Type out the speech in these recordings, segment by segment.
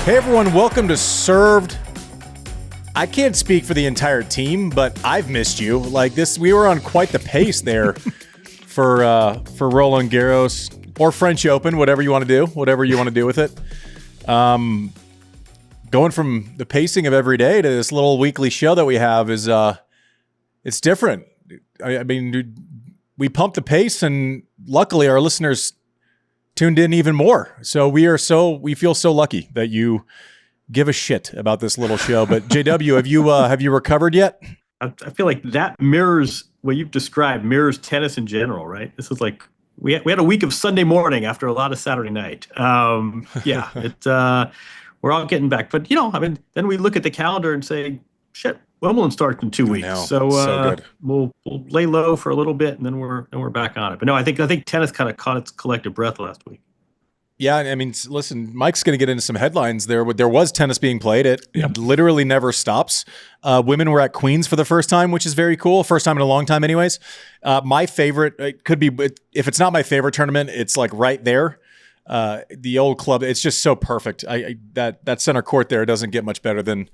Hey everyone, welcome to Served. I can't speak for the entire team, but I've missed you. Like this, we were on quite the pace there for Roland Garros or French Open, whatever you want to do with it. Going from the pacing of every day to this little weekly show that we have is it's different. I mean, we pumped the pace, and luckily our listeners tuned in even more. So we feel so lucky that you give a shit about this little show. But JW, have you recovered yet? I feel like that mirrors what you've described, mirrors tennis in general, right? This is like we had a week of Sunday morning after a lot of Saturday night. We're all getting back. But then we look at the calendar and say, shit, Wimbledon starts in 2 weeks. So good. We'll lay low for a little bit, and then we're back on it. But no, I think tennis kind of caught its collective breath last week. Yeah, I mean, listen, Mike's going to get into some headlines there. There was tennis being played. It literally never stops. Women were at Queens for the first time, which is very cool. First time in a long time anyways. My favorite, it could be, if it's not my favorite tournament, it's like right there. The old club, it's just so perfect. That center court there doesn't get much better than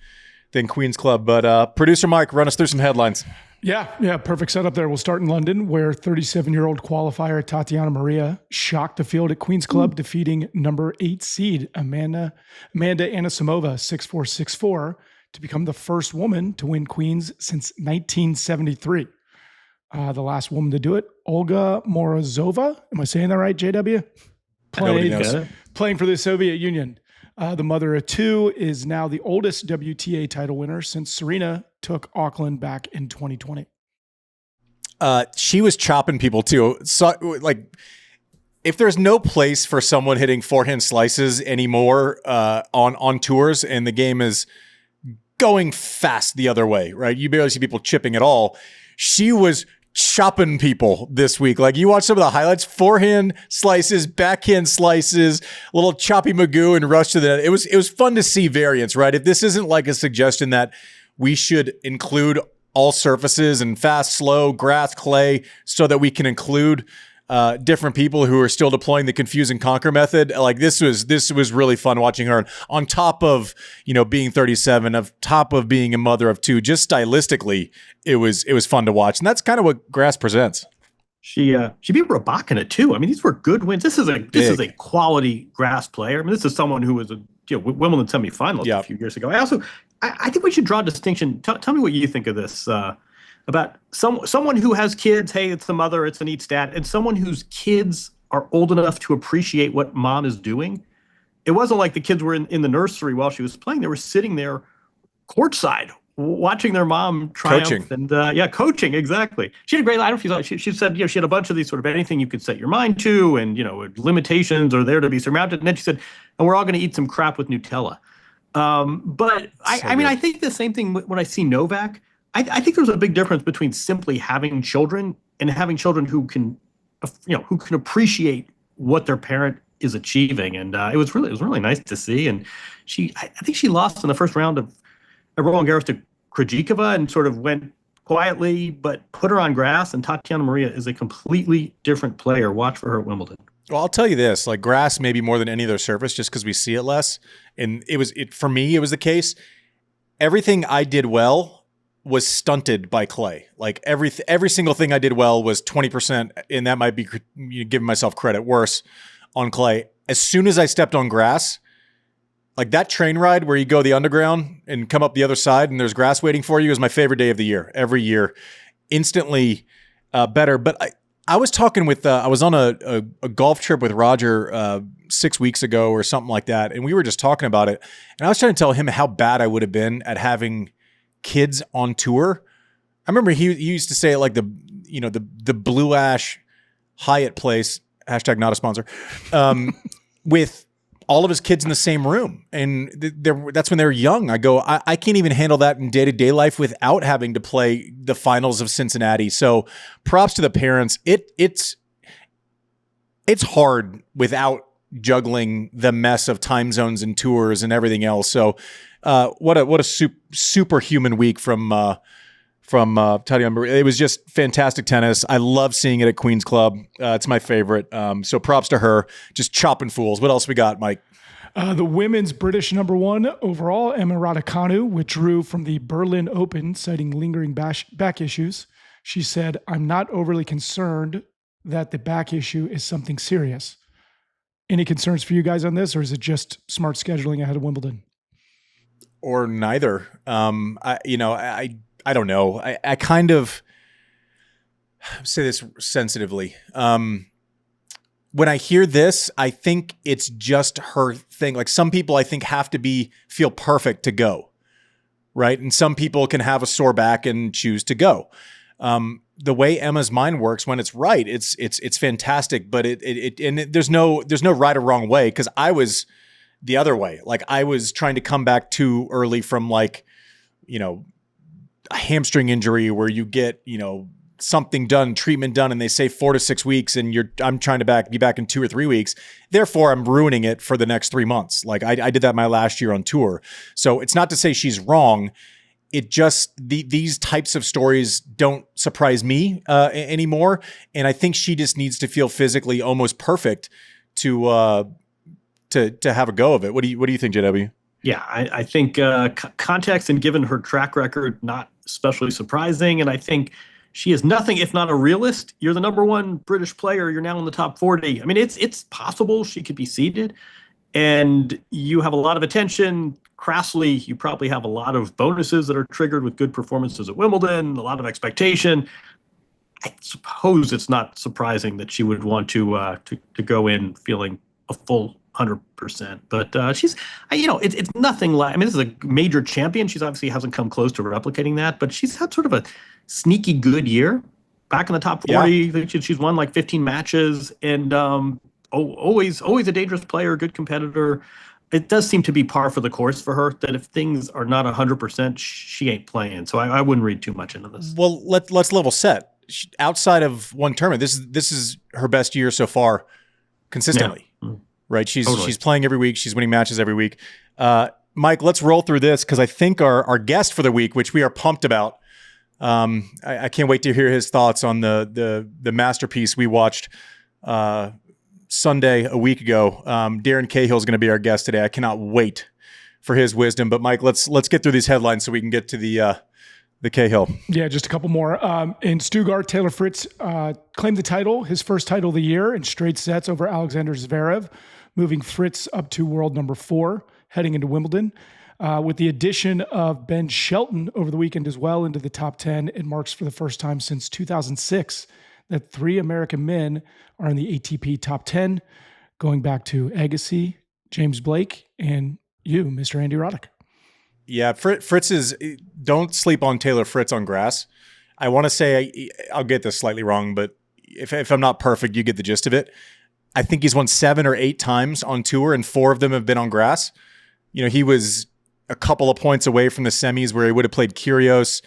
Queens Club. But producer Mike, run us through some headlines. Yeah, perfect setup there. We'll start in London, where 37-year-old qualifier Tatjana Maria shocked the field at Queen's Club, defeating number 8 seed Amanda Anisimova 6-4, 6-4 to become the first woman to win Queens since 1973. The last woman to do it, Olga Morozova. Am I saying that right, JW? Playing for the Soviet Union. The mother of 2 is now the oldest WTA title winner since Serena took Auckland back in 2020. She was chopping people too. So, like, if there's no place for someone hitting forehand slices anymore on tours, and the game is going fast the other way, right? You barely see people chipping at all. She was chopping people this week. Like, you watch some of the highlights, forehand slices, backhand slices, little choppy Magoo and rush to the net. It was fun to see variance, right? If this isn't like a suggestion that we should include all surfaces and fast, slow, grass, clay, so that we can include different people who are still deploying the confuse and conquer method. Like, this was really fun watching her. On top of, being 37, on top of being a mother of 2, just stylistically, it was fun to watch. And that's kind of what grass presents. She beat Raducanu too. I mean, these were good wins. This is a quality grass player. I mean, this is someone who was a Wimbledon semifinalist a few years ago. I think we should draw a distinction. Tell me what you think of this. About someone who has kids, hey, it's the mother, it's a neat stat, and someone whose kids are old enough to appreciate what mom is doing. It wasn't like the kids were in the nursery while she was playing. They were sitting there courtside watching their mom triumph. Coaching. And coaching, exactly. She had a great line. She said, she had a bunch of these sort of anything you could set your mind to, and, limitations are there to be surmounted. And then she said, and we're all going to eat some crap with Nutella. But I think the same thing when I see Novak. I think there's a big difference between simply having children and having children who can appreciate what their parent is achieving. And it was really nice to see. And I think she lost in the first round of Roland Garros to Krejcikova and sort of went quietly, but put her on grass. And Tatjana Maria is a completely different player. Watch for her at Wimbledon. Well, I'll tell you this, like, grass maybe more than any other surface, just because we see it less. And for me, it was the case. Everything I did well was stunted by clay. Like, every single thing I did well was 20%, and that might be giving myself credit, worse on clay. As soon as I stepped on grass, like that train ride where you go the underground and come up the other side and there's grass waiting for you, is my favorite day of the year. Every year, instantly better. But I was talking with, I was on a golf trip with Roger 6 weeks ago or something like that, and we were just talking about it. And I was trying to tell him how bad I would have been at having kids on tour. I remember he used to say it like the Blue Ash Hyatt place, hashtag not a sponsor, with all of his kids in the same room. And that's when they were young. I go, I can't even handle that in day-to-day life without having to play the finals of Cincinnati. So props to the parents. It's hard without juggling the mess of time zones and tours and everything else. So what a superhuman week from Tatjana Maria. It was just fantastic tennis. I love seeing it at Queen's Club. It's my favorite. So props to her. Just chopping fools. What else we got, Mike? The women's British number one overall, Emma Raducanu, withdrew from the Berlin Open, citing lingering back issues. She said, "I'm not overly concerned that the back issue is something serious." Any concerns for you guys on this, or is it just smart scheduling ahead of Wimbledon? Or neither. I don't know. I kind of say this sensitively. When I hear this, I think it's just her thing. Like, some people I think have to feel perfect to go, right? And some people can have a sore back and choose to go. The way Emma's mind works, when it's right, it's fantastic. But there's no right or wrong way, because I was the other way. Like, I was trying to come back too early from, like, a hamstring injury where you get, something done, treatment done, and they say 4 to 6 weeks, and I'm trying to be back in 2 or 3 weeks. Therefore, I'm ruining it for the next 3 months. Like, I did that my last year on tour. So it's not to say she's wrong. It just, these types of stories don't surprise me anymore. And I think she just needs to feel physically almost perfect to have a go of it. What do you think, JW? Yeah, I think context and given her track record, not especially surprising. And I think she is nothing if not a realist. You're the number one British player. You're now in the top 40. I mean, it's possible she could be seeded, and you have a lot of attention. Crassly, you probably have a lot of bonuses that are triggered with good performances at Wimbledon, a lot of expectation. I suppose it's not surprising that she would want to go in feeling a full 100%. But it's nothing like, I mean, this is a major champion. She's obviously hasn't come close to replicating that, but she's had sort of a sneaky good year back in the top 40. Yeah. She's won like 15 matches, and always a dangerous player, good competitor. It does seem to be par for the course for her, that if things are not 100%, she ain't playing. So I wouldn't read too much into this. Well, let's level set. Outside of one tournament, this is her best year so far consistently. Yeah. Right? She's playing every week. She's winning matches every week. Mike, let's roll through this, because I think our guest for the week, which we are pumped about, I can't wait to hear his thoughts on the masterpiece we watched Sunday a week ago. Darren Cahill is going to be our guest today. I cannot wait for his wisdom. But Mike, let's get through these headlines so we can get to the Cahill. Yeah, just a couple more. In Stuttgart, Taylor Fritz claimed the title, his first title of the year, in straight sets over Alexander Zverev, moving Fritz up to world number 4, heading into Wimbledon. With the addition of Ben Shelton over the weekend as well into the top 10, it marks for the first time since 2006 that 3 American men are in the ATP top 10, going back to Agassi, James Blake, and you, Mr. Andy Roddick. Yeah, Fritz is, don't sleep on Taylor Fritz on grass. I want to say, I'll get this slightly wrong, but if I'm not perfect, you get the gist of it. I think he's won 7 or 8 times on tour, and 4 of them have been on grass. He was a couple of points away from the semis where he would have played Kyrgios.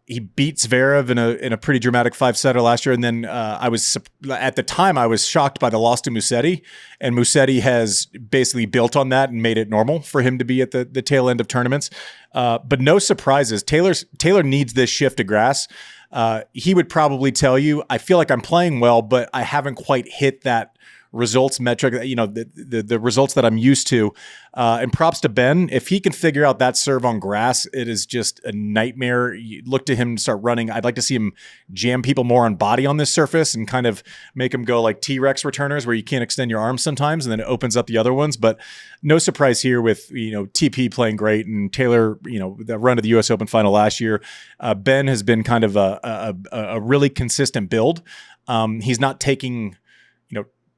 He beat Zverev in a pretty dramatic 5-setter last year. And then at the time I was shocked by the loss to Musetti, and Musetti has basically built on that and made it normal for him to be at the tail end of tournaments. But no surprises. Taylor needs this shift to grass. He would probably tell you, I feel like I'm playing well, but I haven't quite hit that results metric, the results that I'm used to. And props to Ben. If he can figure out that serve on grass, it is just a nightmare. You look to him start running. I'd like to see him jam people more on body on this surface and kind of make them go like T-Rex returners where you can't extend your arms sometimes, and then it opens up the other ones. But no surprise here with, TP playing great, and Taylor, the run to the US Open final last year. Ben has been kind of a really consistent build. He's not taking,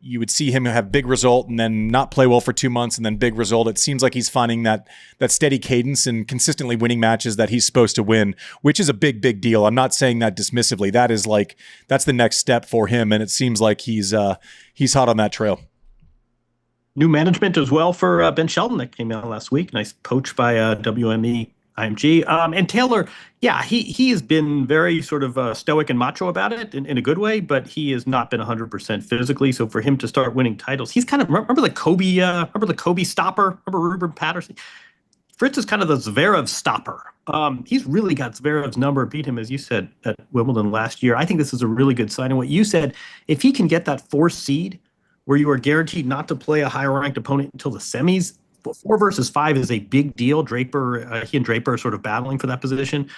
you would see him have big result and then not play well for 2 months and then big result. It seems like he's finding that steady cadence and consistently winning matches that he's supposed to win, which is a big deal. I'm not saying that dismissively. That's the next step for him, and it seems like he's hot on that trail. New management as well for Ben Shelton that came out last week. Nice poach by WME IMG. And Taylor, yeah, he has been very sort of stoic and macho about it in a good way, but he has not been 100% physically. So for him to start winning titles, he's kind of, remember the Kobe stopper? Remember Ruben Patterson? Fritz is kind of the Zverev stopper. He's really got Zverev's number, beat him, as you said, at Wimbledon last year. I think this is a really good sign. And what you said, if he can get that 4th seed where you are guaranteed not to play a higher ranked opponent until the semis. 4 versus 5 is a big deal. Draper, he and Draper are sort of battling for that position.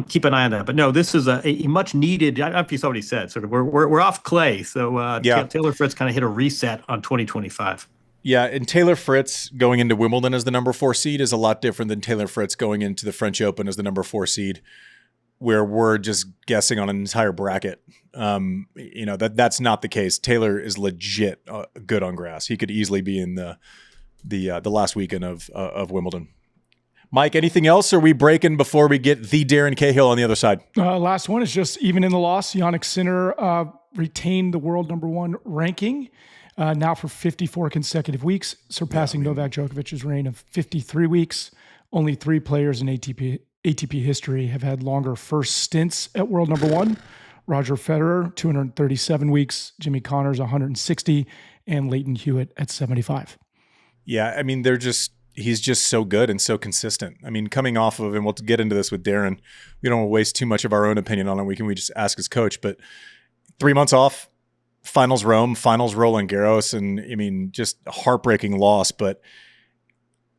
Keep an eye on that. But no, this is a much needed. I don't know if you saw what he said. Sort of, we're off clay. So Taylor Fritz kind of hit a reset on 2025. Yeah, and Taylor Fritz going into Wimbledon as the number 4 seed is a lot different than Taylor Fritz going into the French Open as the number 4 seed, where we're just guessing on an entire bracket. That's not the case. Taylor is legit good on grass. He could easily be in the last weekend of Wimbledon. Mike, anything else? Or are we breaking before we get the Darren Cahill on the other side? Last one is just even in the loss, Jannik Sinner retained the world number 1 ranking now for 54 consecutive weeks, surpassing Novak Djokovic's reign of 53 weeks. Only 3 players in ATP history have had longer first stints at world number 1. Roger Federer, 237 weeks, Jimmy Connors, 160, and Lleyton Hewitt at 75. Yeah, I mean, he's just so good and so consistent. I mean, coming off of, and we'll get into this with Darren, we don't want to waste too much of our own opinion on it. We just ask his coach, but 3 months off, finals Rome, finals Roland Garros, and I mean, just a heartbreaking loss, but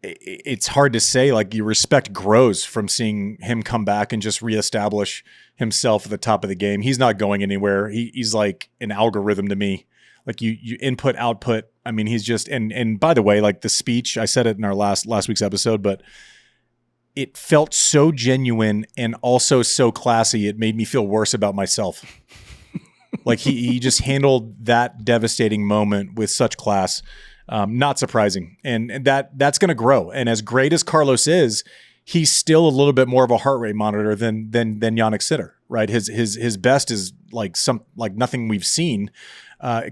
it's hard to say. Like, your respect grows from seeing him come back and just reestablish himself at the top of the game. He's not going anywhere. He's like an algorithm to me. Like, you input, output. I mean, he's just, and by the way, like the speech, I said it in our last week's episode, but it felt so genuine and also so classy. It made me feel worse about myself. Like, he just handled that devastating moment with such class. Not surprising. And that's going to grow. And as great as Carlos is, he's still a little bit more of a heart rate monitor than Jannik Sinner, right? His best is like nothing we've seen.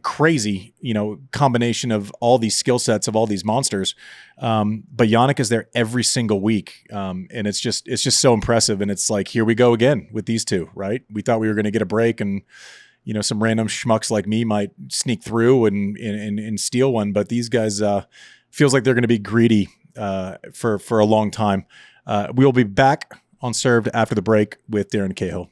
Crazy, combination of all these skill sets of all these monsters. But Jannik is there every single week. And it's just so impressive. And it's like, here we go again with these two, right? We thought we were going to get a break, and some random schmucks like me might sneak through and steal one. But these guys feels like they're going to be greedy for a long time. We'll be back on Served after the break with Darren Cahill.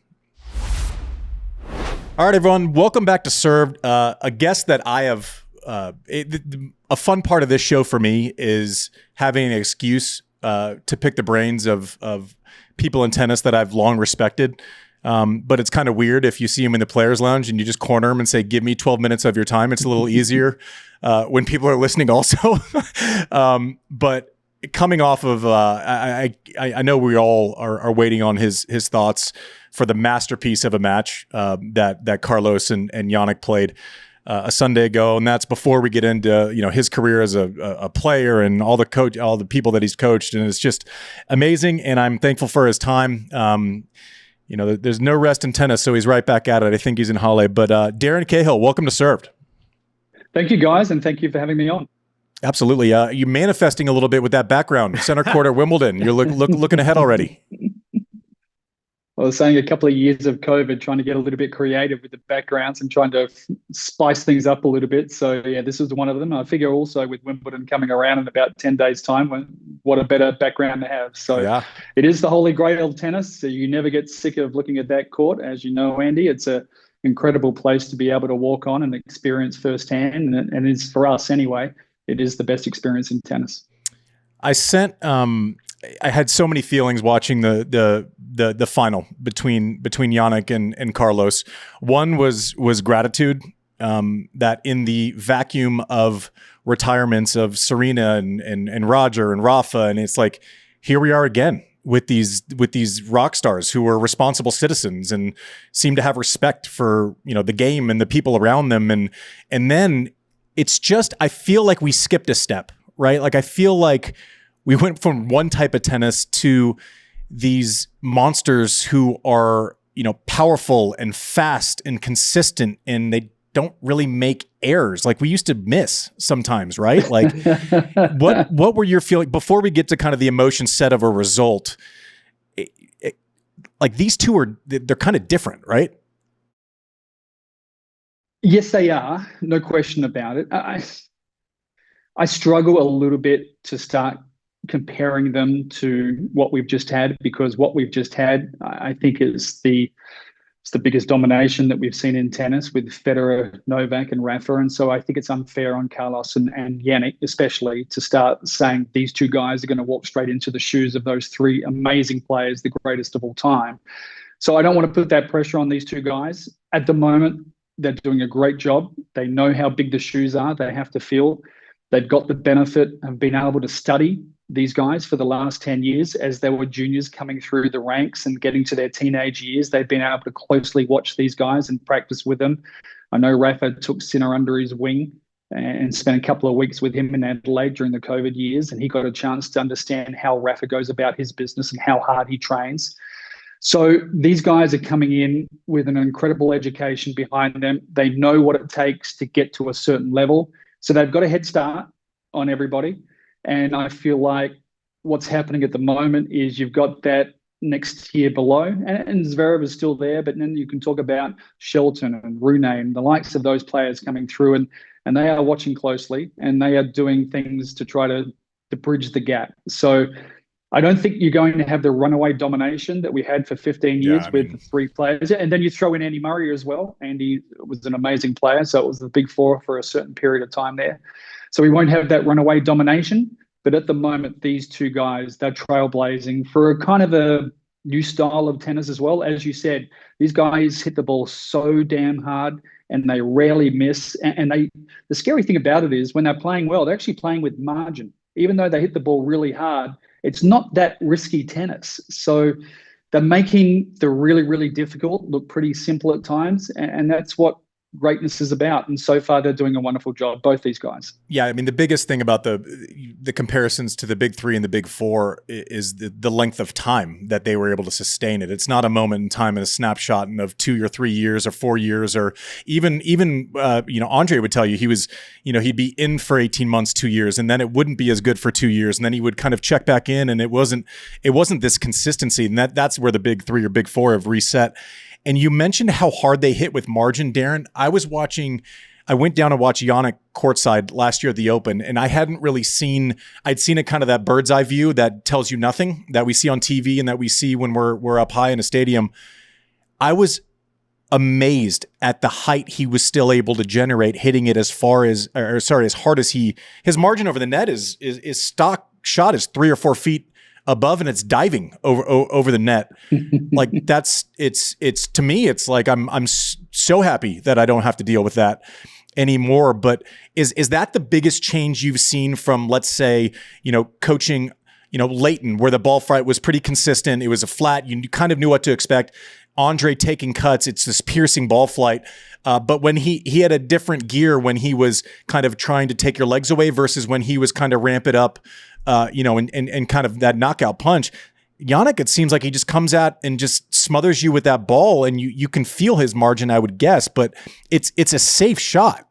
All right, everyone. Welcome back to Served. A guest that I have, a fun part of this show for me is having an excuse to pick the brains of people in tennis that I've long respected. But it's kind of weird if you see him in the players lounge and you just corner him and say, give me 12 minutes of your time. It's a little easier when people are listening also. But coming off of, I know we all are waiting on his thoughts for the masterpiece of a match that Carlos and Jannik played a Sunday ago, and that's before we get into his career as a player and all the people that he's coached, and it's just amazing. And I'm thankful for his time. There's no rest in tennis, so he's right back at it. I think he's in Halle. But Darren Cahill, welcome to Served. Thank you, guys, and thank you for having me on. Absolutely. You're manifesting a little bit with that background. Center court at Wimbledon. You're looking ahead already. I was saying a couple of years of COVID, trying to get a little bit creative with the backgrounds and trying to spice things up a little bit. So, yeah, this is one of them. I figure also with Wimbledon coming around in about 10 days' time, what a better background to have. So yeah. It is the holy grail of tennis. So you never get sick of looking at that court. As you know, Andy, it's an incredible place to be able to walk on and experience firsthand. And it's, for us anyway, it is the best experience in tennis. I had so many feelings watching the final between Jannik and Carlos. One was gratitude that in the vacuum of retirements of Serena and Roger and Rafa, and it's like, here we are again with these rock stars who are responsible citizens and seem to have respect for the game and the people around them, and then it's just, I feel like we skipped a step, right? Like, I feel like we went from one type of tennis to these monsters who are, powerful and fast and consistent, and they don't really make errors like we used to miss sometimes, right? Like, what were your feelings before we get to kind of the emotion set of a result? Like, these two they're kind of different, right? Yes, they are. No question about it. I struggle a little bit to start comparing them to what we've just had, because what we've just had, I think, is the the biggest domination that we've seen in tennis with Federer, Novak, and Rafa. And so I think it's unfair on Carlos and Jannik, especially, to start saying these two guys are going to walk straight into the shoes of those three amazing players, the greatest of all time. So I don't want to put that pressure on these two guys. At the moment, they're doing a great job. They know how big the shoes are they have to fill. They've got the benefit of being able to study these guys for the last 10 years as they were juniors coming through the ranks and getting to their teenage years. They've been able to closely watch these guys and practice with them. I know Rafa took Sinner under his wing and spent a couple of weeks with him in Adelaide during the COVID years, and he got a chance to understand how Rafa goes about his business and how hard he trains. So these guys are coming in with an incredible education behind them. They know what it takes to get to a certain level. So they've got a head start on everybody. And I feel like what's happening at the moment is you've got that next tier below, and Zverev is still there, but then you can talk about Shelton and Rune and the likes of those players coming through, and they are watching closely, and they are doing things to try to bridge the gap. So I don't think you're going to have the runaway domination that we had for 15 years with three players. And then you throw in Andy Murray as well. Andy was an amazing player, so it was the big four for a certain period of time there. So we won't have that runaway domination. But at the moment, these two guys, they're trailblazing for a kind of a new style of tennis as well. As you said, these guys hit the ball so damn hard and they rarely miss. And the scary thing about it is when they're playing well, they're actually playing with margin. Even though they hit the ball really hard, it's not that risky tennis. So they're making the really, really difficult look pretty simple at times. And that's what greatness is about. And so far, they're doing a wonderful job, both these guys. Yeah, I mean, the biggest thing about the comparisons to the big three and the big four is the length of time that they were able to sustain it. It's not a moment in time and a snapshot of 2 or 3 years or 4 years, or even Andre would tell you he was, he'd be in for 18 months, 2 years, and then it wouldn't be as good for 2 years, and then he would kind of check back in, and it wasn't this consistency, and that's where the big three or big four have reset. And you mentioned how hard they hit with margin, Darren. I went down to watch Jannik courtside last year at the Open, and I hadn't really I'd seen it kind of that bird's eye view that tells you nothing, that we see on TV and that we see when we're up high in a stadium. I was amazed at the height he was still able to generate, hitting it as hard as his margin over the net is stock shot is 3 or 4 feet above, and it's diving over the net. Like it's to me, it's like I'm so happy that I don't have to deal with that anymore. But is that the biggest change you've seen from, let's say, coaching, Lleyton, where the ball flight was pretty consistent, it was a flat, you kind of knew what to expect. Andre taking cuts, it's this piercing ball flight. But when he had a different gear when he was kind of trying to take your legs away versus when he was kind of ramp it up, and kind of that knockout punch. Jannik, it seems like he just comes out and just smothers you with that ball, and you can feel his margin, I would guess, but it's a safe shot.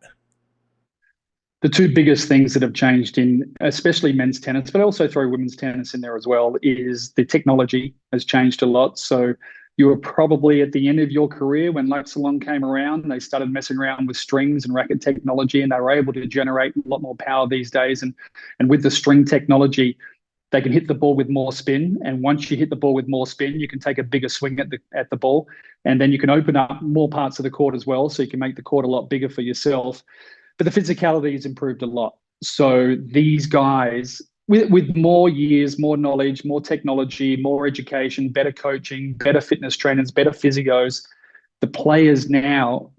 The two biggest things that have changed in especially men's tennis, but also throw women's tennis in there as well, is the technology has changed a lot. So you were probably at the end of your career when Luxalon came around. They started messing around with strings and racket technology, and they were able to generate a lot more power these days. And with the string technology, they can hit the ball with more spin. And once you hit the ball with more spin, you can take a bigger swing at the ball. And then you can open up more parts of the court as well, so you can make the court a lot bigger for yourself. But the physicality has improved a lot. So these guys, with more years, more knowledge, more technology, more education, better coaching, better fitness trainers, better physios, the players now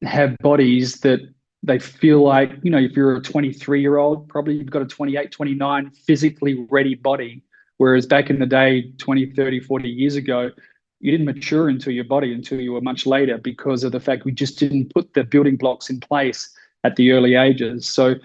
have bodies that they feel like, if you're a 23-year-old, probably you've got a 28, 29 physically ready body. Whereas back in the day, 20, 30, 40 years ago, you didn't mature into your body until you were much later because of the fact we just didn't put the building blocks in place at the early ages. So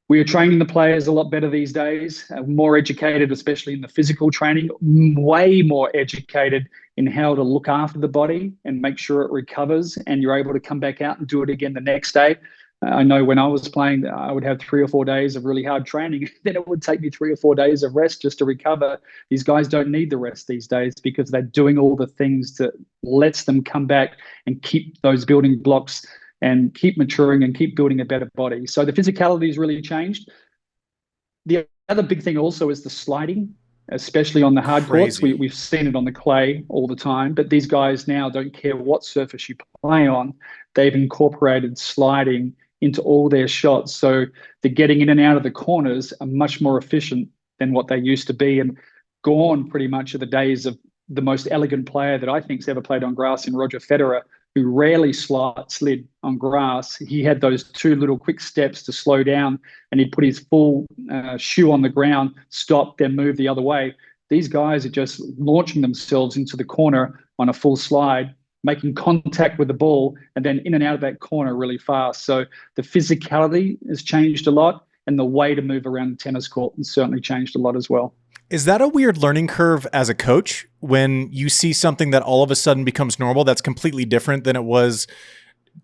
we are training the players a lot better these days, more educated, especially in the physical training, way more educated in how to look after the body and make sure it recovers and you're able to come back out and do it again the next day. I know when I was playing, I would have 3 or 4 days of really hard training. Then it would take me 3 or 4 days of rest just to recover. These guys don't need the rest these days because they're doing all the things that lets them come back and keep those building blocks and keep maturing and keep building a better body. So the physicality has really changed. The other big thing also is the sliding. especially on the hard courts. Crazy. We've seen it on the clay all the time, but these guys now don't care what surface you play on. They've incorporated sliding into all their shots. So the getting in and out of the corners are much more efficient than what they used to be, and gone pretty much are the days of the most elegant player that I think's ever played on grass in Roger Federer, who rarely slid on grass. He had those two little quick steps to slow down, and he'd put his full shoe on the ground, stop, then move the other way. These guys are just launching themselves into the corner on a full slide, making contact with the ball, and then in and out of that corner really fast. So the physicality has changed a lot, and the way to move around the tennis court has certainly changed a lot as well. Is that a weird learning curve as a coach when you see something that all of a sudden becomes normal that's completely different than it was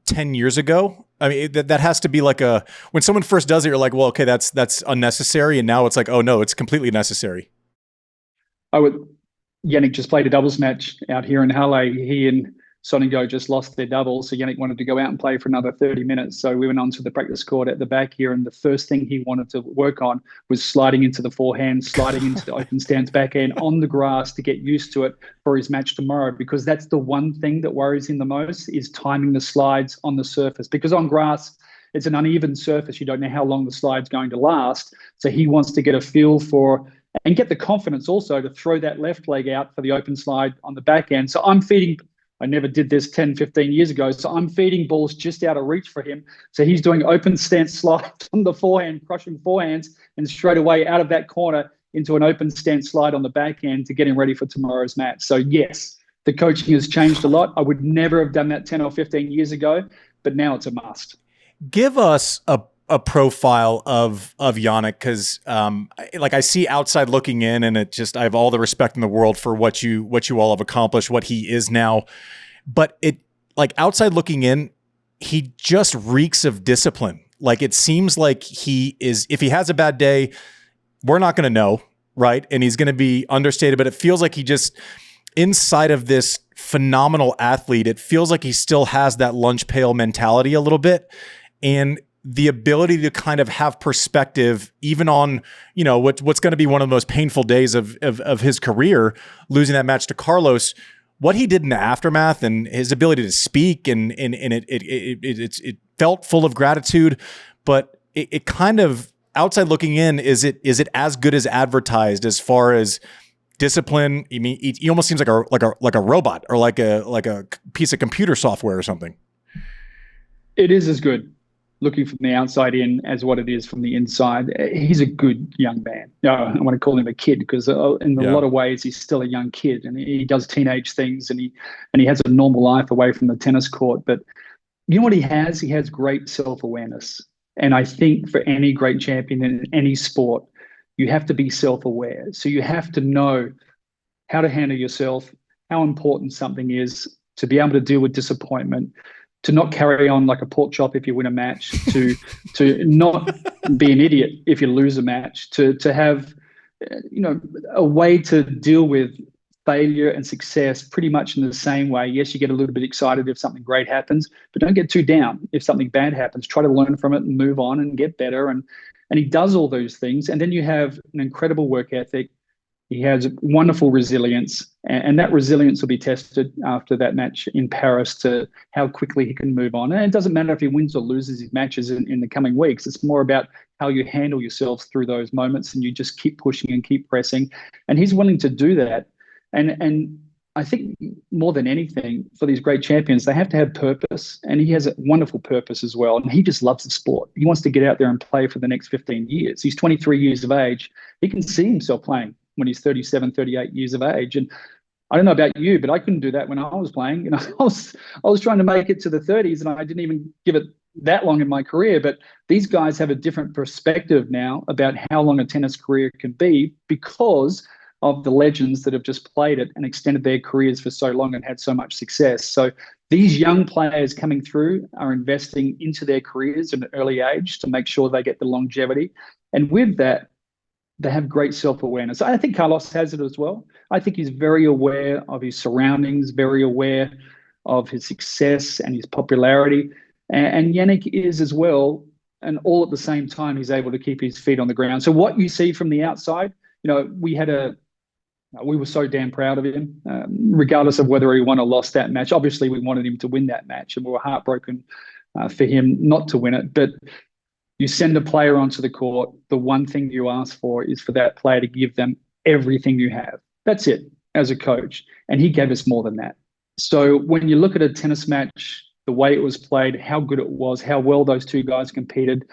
10 years ago? I mean, that has to be like when someone first does it, you're like, well, okay, that's unnecessary. And now it's like, oh no, it's completely necessary. Jannik just played a doubles match out here in Halle. He and Sonigo just lost their doubles, so Jannik wanted to go out and play for another 30 minutes. So we went on to the practice court at the back here, and the first thing he wanted to work on was sliding into the forehand, sliding into the open stance backhand on the grass to get used to it for his match tomorrow, because that's the one thing that worries him the most, is timing the slides on the surface. Because on grass, it's an uneven surface. You don't know how long the slide's going to last. So he wants to get a feel for and get the confidence also to throw that left leg out for the open slide on the back end. So I never did this 10, 15 years ago. So I'm feeding balls just out of reach for him. So he's doing open stance slides on the forehand, crushing forehands, and straight away out of that corner into an open stance slide on the back end to get him ready for tomorrow's match. So yes, the coaching has changed a lot. I would never have done that 10 or 15 years ago, but now it's a must. Give us a profile of Jannik, because I see outside looking in, and I have all the respect in the world for what you all have accomplished, what he is now. But outside looking in, he just reeks of discipline. Like, it seems like if he has a bad day, we're not going to know, right? And he's going to be understated, but it feels like he just, inside of this phenomenal athlete, it feels like he still has that lunch pail mentality a little bit. And the ability to kind of have perspective, even on, what's going to be one of the most painful days of his career, losing that match to Carlos, what he did in the aftermath, and his ability to speak, and it felt full of gratitude, but it kind of, outside looking in, is it as good as advertised as far as discipline? I mean, he almost seems like a robot, or like a piece of computer software or something. It is as good looking from the outside in as what it is from the inside. He's a good young man. I want to call him a kid, because in a lot of ways he's still a young kid, and he does teenage things, and he has a normal life away from the tennis court. But you know what he has? He has great self-awareness. And I think for any great champion in any sport, you have to be self-aware. So you have to know how to handle yourself, how important something is, to be able to deal with disappointment, to not carry on like a pork chop if you win a match, to not be an idiot if you lose a match, to have a way to deal with failure and success pretty much in the same way. Yes, you get a little bit excited if something great happens, but don't get too down if something bad happens. Try to learn from it and move on and get better. And he does all those things. And then you have an incredible work ethic. He has wonderful resilience, and that resilience will be tested after that match in Paris, to how quickly he can move on. And it doesn't matter if he wins or loses his matches in the coming weeks. It's more about how you handle yourself through those moments, and you just keep pushing and keep pressing. And he's willing to do that. And I think more than anything, for these great champions, they have to have purpose, and he has a wonderful purpose as well. And he just loves the sport. He wants to get out there and play for the next 15 years. He's 23 years of age. He can see himself playing when he's 37, 38 years of age. And I don't know about you, but I couldn't do that when I was playing. I was trying to make it to the 30s, and I didn't even give it that long in my career. But these guys have a different perspective now about how long a tennis career can be, because of the legends that have just played it and extended their careers for so long and had so much success. So these young players coming through are investing into their careers at an early age to make sure they get the longevity. And with that, they have great self-awareness. I think Carlos has it as well. I think he's very aware of his surroundings, very aware of his success and his popularity. And Jannik is as well. And all at the same time, he's able to keep his feet on the ground. So what you see from the outside, we had a We were so damn proud of him, regardless of whether he won or lost that match. Obviously, we wanted him to win that match, and we were heartbroken for him not to win it. But you send a player onto the court, the one thing you ask for is for that player to give them everything you have. That's it, as a coach. And he gave us more than that. So when you look at a tennis match, the way it was played, how good it was, how well those two guys competed,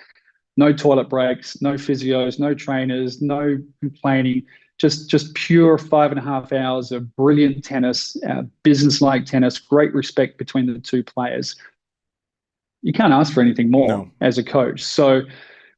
no toilet breaks, no physios, no trainers, no complaining, just pure 5.5 hours of brilliant tennis, business-like tennis, great respect between the two players. You can't ask for anything more as a coach. So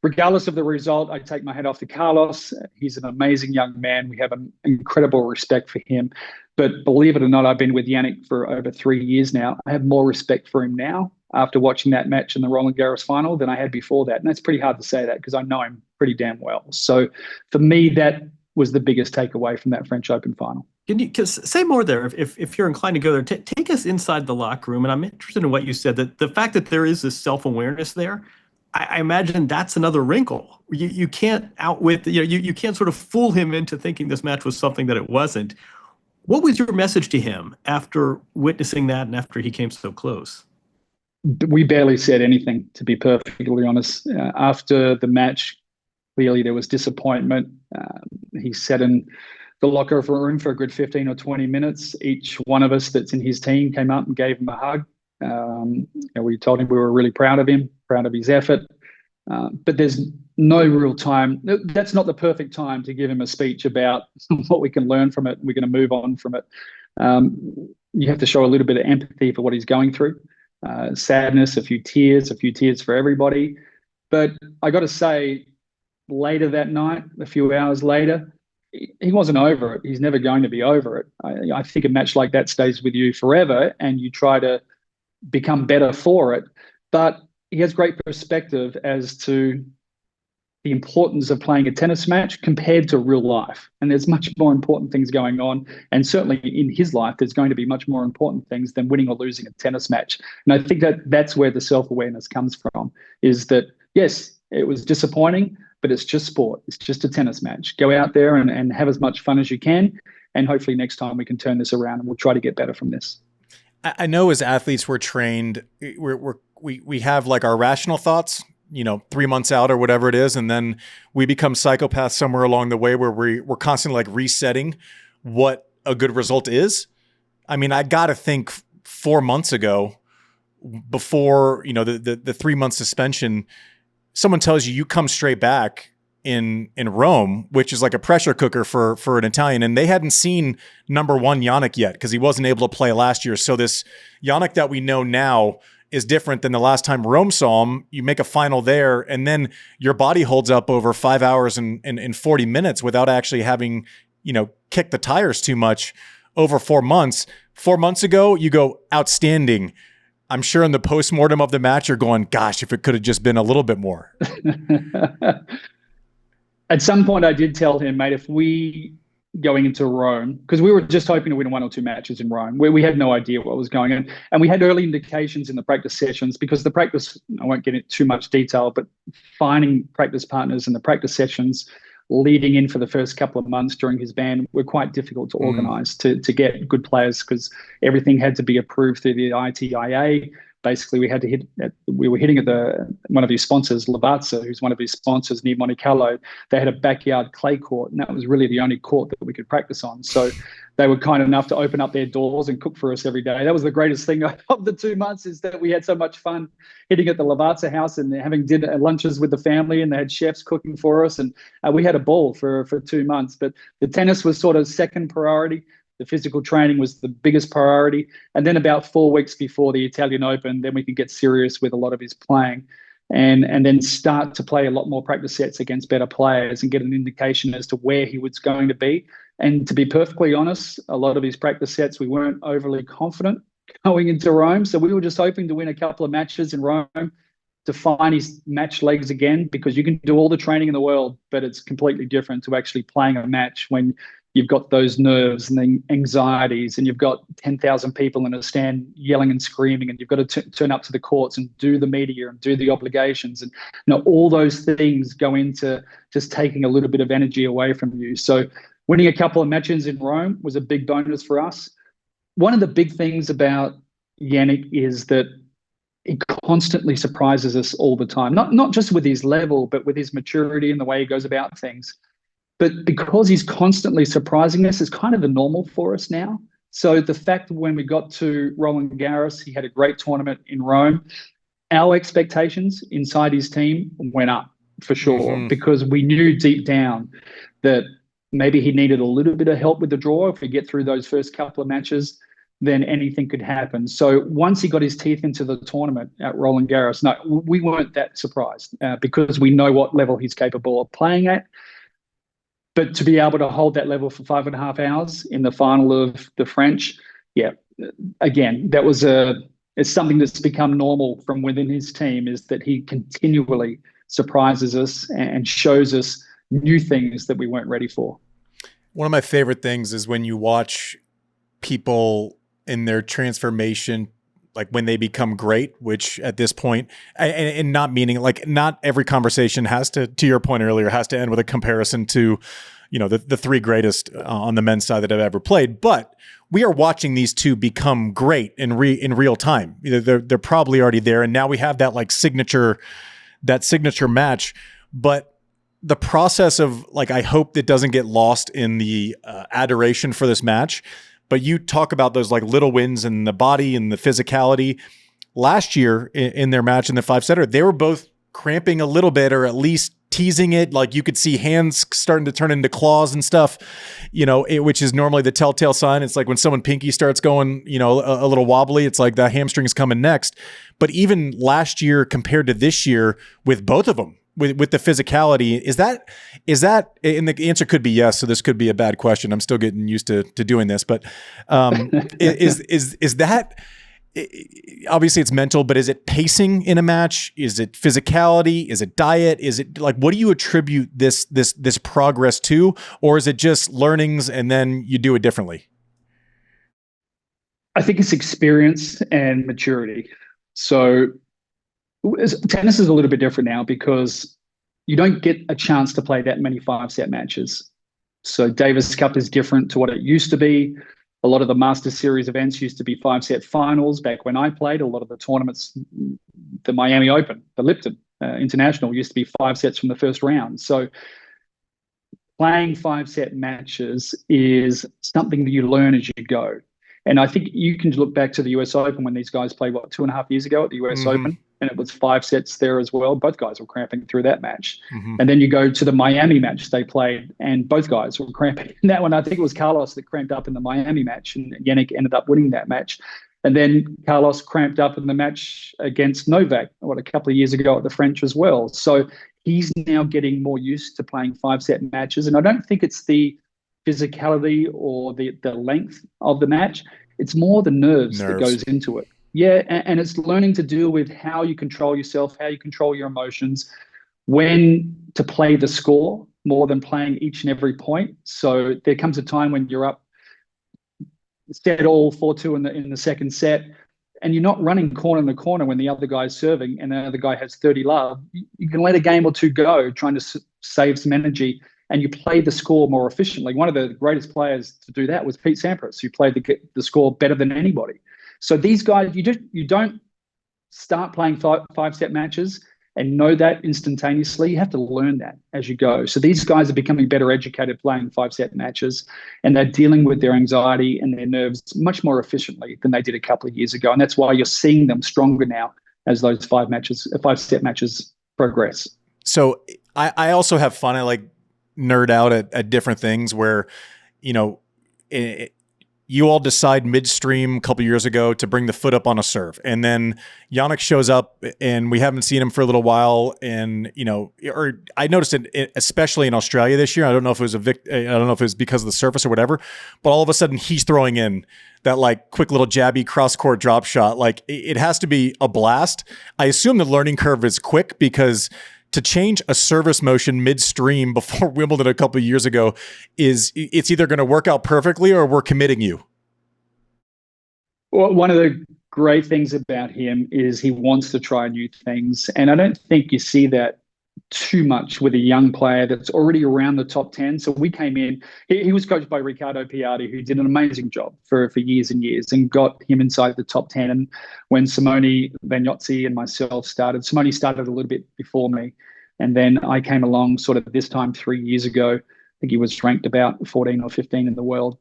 regardless of the result, I take my hat off to Carlos. He's an amazing young man. We have an incredible respect for him. But believe it or not, I've been with Jannik for over 3 years now. I have more respect for him now after watching that match in the Roland Garros final than I had before that. And that's pretty hard to say that because I know him pretty damn well. So for me, that was the biggest takeaway from that French Open final. Can you say more there? If you're inclined to go there, take us inside the locker room. And I'm interested in what you said, that the fact that there is this self-awareness there, I imagine that's another wrinkle. You can't outwit, you can't sort of fool him into thinking this match was something that it wasn't. What was your message to him after witnessing that and after he came so close? We barely said anything, to be perfectly honest. After the match, clearly there was disappointment. He sat in the locker room for a good 15 or 20 minutes. Each one of us that's in his team came up and gave him a hug. We told him we were really proud of him, proud of his effort. But there's no real time. That's not the perfect time to give him a speech about what we can learn from it. We're going to move on from it. You have to show a little bit of empathy for what he's going through. Sadness, a few tears for everybody. But I got to say, later that night, a few hours later, he wasn't over it. He's never going to be over it. I think a match like that stays with you forever and you try to become better for it. But he has great perspective as to the importance of playing a tennis match compared to real life. And there's much more important things going on. And certainly in his life, there's going to be much more important things than winning or losing a tennis match. And I think that that's where the self-awareness comes from, is that, yes, it was disappointing, but it's just sport. It's just a tennis match. Go out there and have as much fun as you can. And hopefully next time we can turn this around and we'll try to get better from this. I know as athletes, we're trained, we have like our rational thoughts, 3 months out or whatever it is. And then we become psychopaths somewhere along the way where we're constantly like resetting what a good result is. I mean, I got to think 4 months ago, before, the 3-month suspension, someone tells you come straight back in Rome, which is like a pressure cooker for an Italian. And they hadn't seen number one Jannik yet because he wasn't able to play last year. So this Jannik that we know now is different than the last time Rome saw him. You make a final there, and then your body holds up over 5 hours and 40 minutes without actually having, kicked the tires too much over 4 months. 4 months ago, you go outstanding. I'm sure in the postmortem of the match, you're going, gosh, if it could have just been a little bit more. At some point, I did tell him, mate, if we going into Rome, because we were just hoping to win 1 or 2 matches in Rome, where we had no idea what was going on. And we had early indications in the practice sessions, because the practice, I won't get into too much detail, but finding practice partners in the practice sessions leading in for the first couple of months during his ban were quite difficult to organize, to get good players, because everything had to be approved through the ITIA. Basically, we were hitting at one of his sponsors, Lavazza, who's one of his sponsors near Monte Carlo. They had a backyard clay court, and that was really the only court that we could practice on. So they were kind enough to open up their doors and cook for us every day. That was the greatest thing of the 2 months, is that we had so much fun hitting at the Lavazza house and having dinner lunches with the family, and they had chefs cooking for us, and we had a ball for 2 months. But the tennis was sort of second priority. The physical training was the biggest priority. And then about 4 weeks before the Italian Open, then we could get serious with a lot of his playing and then start to play a lot more practice sets against better players and get an indication as to where he was going to be. And to be perfectly honest, a lot of his practice sets, we weren't overly confident going into Rome. So we were just hoping to win a couple of matches in Rome to find his match legs again, because you can do all the training in the world, but it's completely different to actually playing a match when you've got those nerves and the anxieties, and you've got 10,000 people in a stand yelling and screaming, and you've got to turn up to the courts and do the media and do the obligations. And all those things go into just taking a little bit of energy away from you. So Winning a couple of matches in Rome was a big bonus for us. One of the big things about Jannik is that he constantly surprises us all the time. Not just with his level, but with his maturity and the way he goes about things. But because he's constantly surprising us, it's kind of the normal for us now. So the fact that when we got to Roland Garros, he had a great tournament in Rome. Our expectations inside his team went up for sure, because we knew deep down that maybe he needed a little bit of help with the draw. If we get through those first couple of matches, then anything could happen. So once he got his teeth into the tournament at Roland Garros, no, we weren't that surprised because we know what level he's capable of playing at. But to be able to hold that level for 5.5 hours in the final of the French, again, that was it's something that's become normal from within his team, is that he continually surprises us and shows us new things that we weren't ready for. One of my favorite things is when you watch people in their transformation, like when they become great, which at this point, and not meaning like not every conversation has to your point earlier, has to end with a comparison to, the three greatest on the men's side that have ever played. But we are watching these two become great in real time. They're probably already there. And now we have that signature match, but the process of I hope that doesn't get lost in the adoration for this match. But you talk about those little wins in the body and the physicality. Last year in their match in the 5-setter, they were both cramping a little bit, or at least teasing it. You could see hands starting to turn into claws and stuff, which is normally the telltale sign. It's like when someone pinky starts going, a little wobbly, it's like the hamstring's coming next. But even last year compared to this year with both of them, with the physicality, is that, and the answer could be yes. So this could be a bad question. I'm still getting used to doing this, but is that, obviously it's mental, but is it pacing in a match? Is it physicality? Is it diet? Is it what do you attribute this progress to? Or is it just learnings and then you do it differently? I think it's experience and maturity. So tennis is a little bit different now because you don't get a chance to play that many 5-set matches. So Davis Cup is different to what it used to be. A lot of the Masters Series events used to be 5-set finals back when I played. A lot of the tournaments, the Miami Open, the Lipton International used to be 5 sets from the first round. So playing 5-set matches is something that you learn as you go. And I think you can look back to the US Open when these guys played, 2.5 years ago at the US Open, and it was 5 sets there as well. Both guys were cramping through that match. And then you go to the Miami match they played, and both guys were cramping. In that one, I think it was Carlos that cramped up in the Miami match, and Jannik ended up winning that match. And then Carlos cramped up in the match against Novak, a couple of years ago at the French as well. So he's now getting more used to playing 5-set matches. And I don't think it's the physicality or the length of the match. It's more the nerves that goes into it. Yeah, and it's learning to deal with how you control yourself, how you control your emotions, when to play the score more than playing each and every point. So there comes a time when you're up set all 4-2 in the second set, and you're not running corner to corner when the other guy's serving and the other guy has 30 love. You can let a game or two go, trying to save some energy, and you play the score more efficiently. One of the greatest players to do that was Pete Sampras, who played the score better than anybody. So these guys, you don't start playing 5-set matches and know that instantaneously. You have to learn that as you go. So these guys are becoming better educated playing 5-set matches, and they're dealing with their anxiety and their nerves much more efficiently than they did a couple of years ago. And that's why you're seeing them stronger now as those 5-set matches progress. So I also have fun. I nerd out at different things where, you all decide midstream a couple years ago to bring the foot up on a serve, and then Jannik shows up and we haven't seen him for a little while. And, or I noticed it, especially in Australia this year. I don't know if it was I don't know if it was because of the surface or whatever, but all of a sudden he's throwing in that quick little jabby cross court drop shot. It has to be a blast. I assume the learning curve is quick, because to change a service motion midstream before Wimbledon a couple of years ago it's either going to work out perfectly or we're committing you. Well, one of the great things about him is he wants to try new things. And I don't think you see that too much with a young player that's already around the top 10. So we came in, he was coached by Riccardo Piatti, who did an amazing job for years and years and got him inside the top 10. And when Simone Vagnozzi and myself started, Simone started a little bit before me. And then I came along sort of this time 3 years ago. I think he was ranked about 14 or 15 in the world.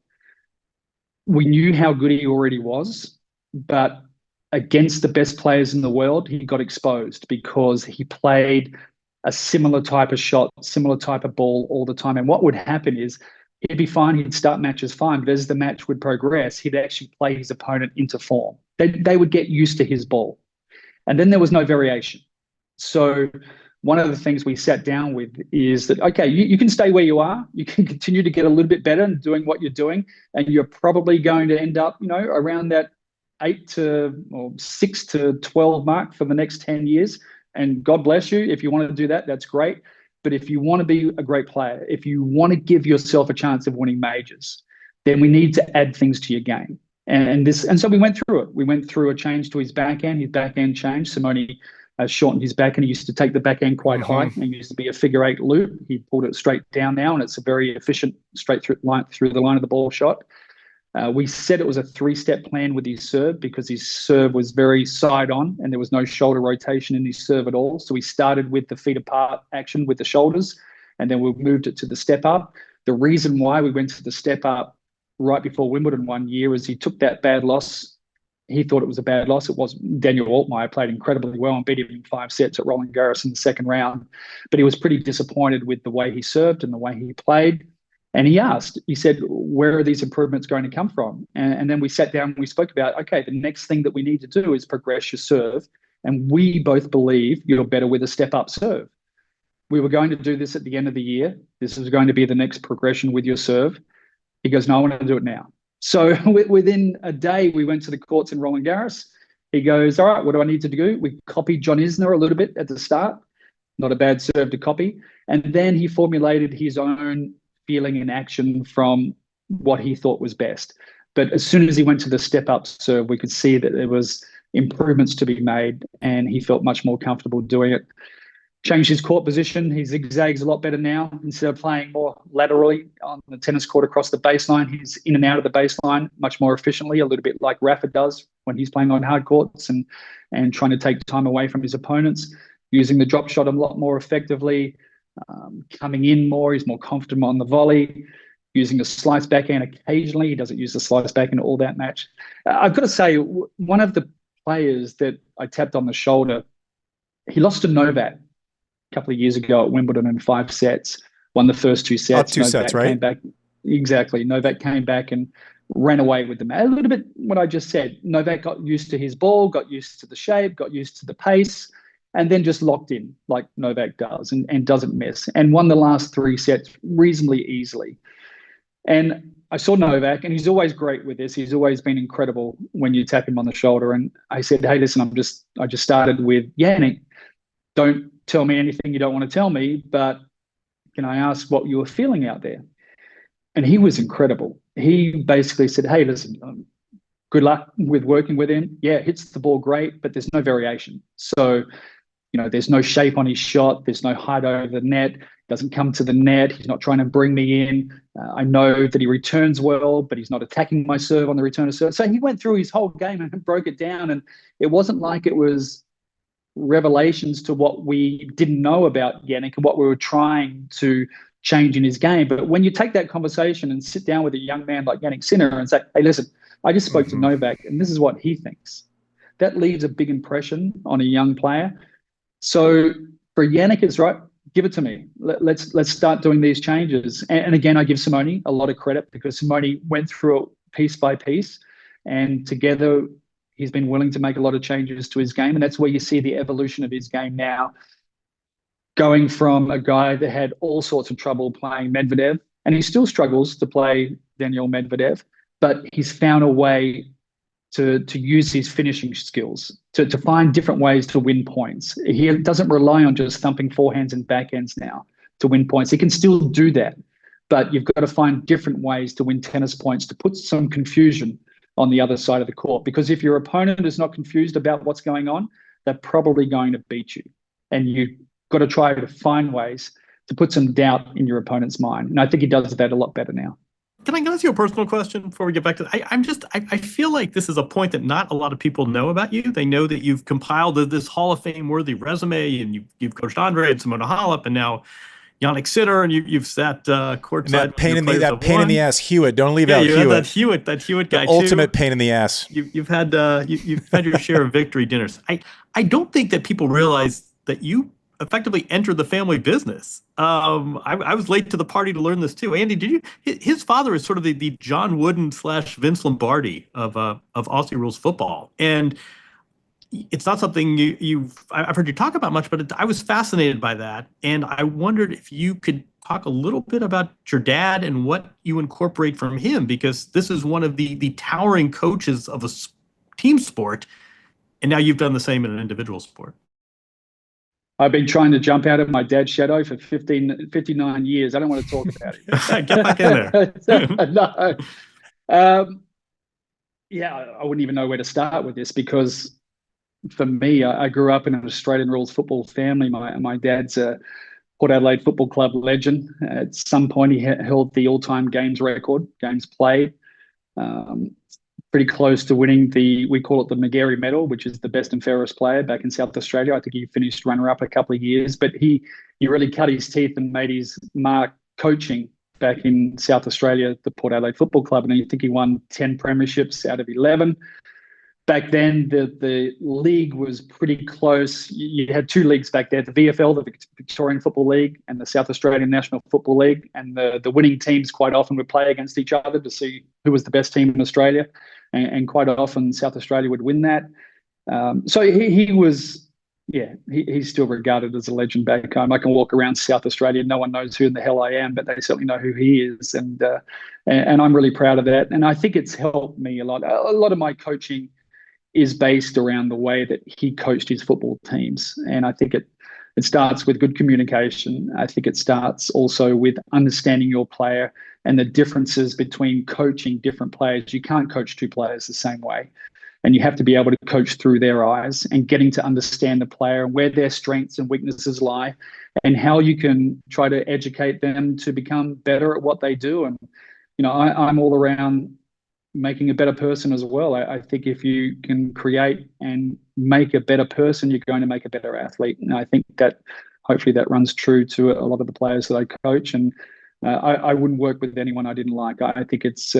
We knew how good he already was, but against the best players in the world, he got exposed because he played a similar type of shot, similar type of ball all the time. And what would happen is he'd be fine, he'd start matches fine, but as the match would progress, he'd actually play his opponent into form. They would get used to his ball. And then there was no variation. So one of the things we sat down with is that, okay, you can stay where you are. You can continue to get a little bit better and doing what you're doing. And you're probably going to end up, around that 6 to 12 mark for the next 10 years. And God bless you. If you want to do that, that's great. But if you want to be a great player, if you want to give yourself a chance of winning majors, then we need to add things to your game. And so we went through it. We went through a change to his backhand. His backhand changed. Simone shortened his backhand. He used to take the backhand quite high and used to be a figure eight loop. He pulled it straight down now, and it's a very efficient straight through the line of the ball shot. We said it was a 3-step plan with his serve because his serve was very side on and there was no shoulder rotation in his serve at all. So we started with the feet apart action with the shoulders, and then we moved it to the step up. The reason why we went to the step up right before Wimbledon one year is he took that bad loss. He thought it was a bad loss. It was. Daniel Altmaier played incredibly well and beat him in 5 sets at Roland Garros in the second round. But he was pretty disappointed with the way he served and the way he played. And he said, where are these improvements going to come from? And then we sat down and we spoke about, okay, the next thing that we need to do is progress your serve. And we both believe you're better with a step-up serve. We were going to do this at the end of the year. This is going to be the next progression with your serve. He goes, no, I want to do it now. So within a day, we went to the courts in Roland Garros. He goes, all right, what do I need to do? We copied John Isner a little bit at the start. Not a bad serve to copy. And then he formulated his own feeling and action from what he thought was best. But as soon as he went to the step-up serve, we could see that there was improvements to be made, and he felt much more comfortable doing it. Changed his court position. He zigzags a lot better now. Instead of playing more laterally on the tennis court across the baseline, he's in and out of the baseline much more efficiently, a little bit like Rafa does when he's playing on hard courts and trying to take time away from his opponents, using the drop shot a lot more effectively, coming in more. He's more comfortable on the volley, using a slice backhand occasionally. He doesn't use the slice backhand all that match. I've got to say, one of the players that I tapped on the shoulder, he lost to Novak a couple of years ago at Wimbledon in 5 sets, won the first 2 sets. Up 2 sets, right? Came back, exactly. Novak came back and ran away with the match. A little bit what I just said. Novak got used to his ball, got used to the shape, got used to the pace, and then just locked in like Novak does and doesn't miss, and won the last 3 sets reasonably easily. And I saw Novak, and he's always great with this. He's always been incredible when you tap him on the shoulder. And I said, hey, listen, I just started with Jannik. Don't tell me anything you don't want to tell me, but can I ask what you were feeling out there? And he was incredible. He basically said, hey, listen, good luck with working with him. Yeah, hits the ball great, but there's no variation. So, there's no shape on his shot. There's no height over the net. Doesn't come to the net. He's not trying to bring me in. I know that he returns well, but he's not attacking my serve on the return of serve. So he went through his whole game and broke it down. And it wasn't like it was revelations to what we didn't know about Jannik and what we were trying to change in his game. But when you take that conversation and sit down with a young man like Jannik Sinner and say, hey, listen, I just spoke to Novak and this is what he thinks, that leaves a big impression on a young player. So for Jannik, it's right. Give it to me. Let's start doing these changes. And again, I give Simone a lot of credit because Simone went through it piece by piece, and together he's been willing to make a lot of changes to his game. And that's where you see the evolution of his game now, going from a guy that had all sorts of trouble playing Medvedev, and he still struggles to play Daniil Medvedev, but he's found a way to use his finishing skills, to find different ways to win points. He doesn't rely on just thumping forehands and backhands now to win points. He can still do that, but you've got to find different ways to win tennis points, to put some confusion on the other side of the court. Because if your opponent is not confused about what's going on, they're probably going to beat you. And you've got to try to find ways to put some doubt in your opponent's mind. And I think he does that a lot better now. Can I ask you a personal question before we get back to that? I feel like this is a point that not a lot of people know about you. They know that you've compiled this Hall of Fame worthy resume, and you've coached Andre and Simona Halep, and now Jannik Sinner, and you've sat courtside. And that pain in the ass Hewitt. Don't leave out Hewitt. That Hewitt guy. The ultimate pain in the ass. You've had your share of victory dinners. I don't think that people realize that you effectively entered the family business. I was late to the party to learn this too. Andy, did you? His father is sort of the John Wooden / Vince Lombardi of Aussie rules football, and it's not something I've heard you talk about much, but I was fascinated by that, and I wondered if you could talk a little bit about your dad and what you incorporate from him, because this is one of the towering coaches of a team sport, and now you've done the same in an individual sport. I've been trying to jump out of my dad's shadow for 59 years. I don't want to talk about it. Get back in there. No. I wouldn't even know where to start with this, because for me, I grew up in an Australian rules football family. My dad's a Port Adelaide Football Club legend. At some point, he held the all-time games record, games played. Pretty close to winning we call it the McGarry Medal, which is the best and fairest player back in South Australia. I think he finished runner-up a couple of years, but he really cut his teeth and made his mark coaching back in South Australia, the Port Adelaide Football Club. And I think he won 10 premierships out of 11. Back then, the league was pretty close. You had two leagues back there, the VFL, the Victorian Football League, and the South Australian National Football League. And the winning teams quite often would play against each other to see who was the best team in Australia. And quite often South Australia would win that. So he was, he's still regarded as a legend back home. I can walk around South Australia, no one knows who in the hell I am, but they certainly know who he is. And I'm really proud of that. And I think it's helped me a lot. A lot of my coaching is based around the way that he coached his football teams. And I think it starts with good communication. I think it starts also with understanding your player and the differences between coaching different players. You can't coach two players the same way. And you have to be able to coach through their eyes and getting to understand the player and where their strengths and weaknesses lie and how you can try to educate them to become better at what they do. And, I'm all around making a better person as well. I think if you can create and make a better person, you're going to make a better athlete. And I think that hopefully that runs true to a lot of the players that I coach. And I wouldn't work with anyone I didn't like. I think it's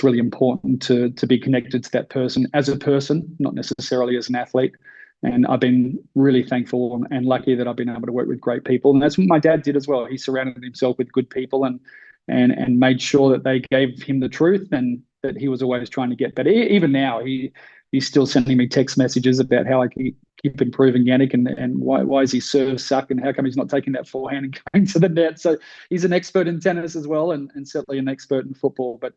really important to be connected to that person as a person, not necessarily as an athlete. And I've been really thankful and lucky that I've been able to work with great people. And that's what my dad did as well. He surrounded himself with good people and made sure that they gave him the truth and that he was always trying to get better. Even now, he's still sending me text messages about how I keep improving Jannik and why is his serve suck and how come he's not taking that forehand and going to the net. So he's an expert in tennis as well and certainly an expert in football. But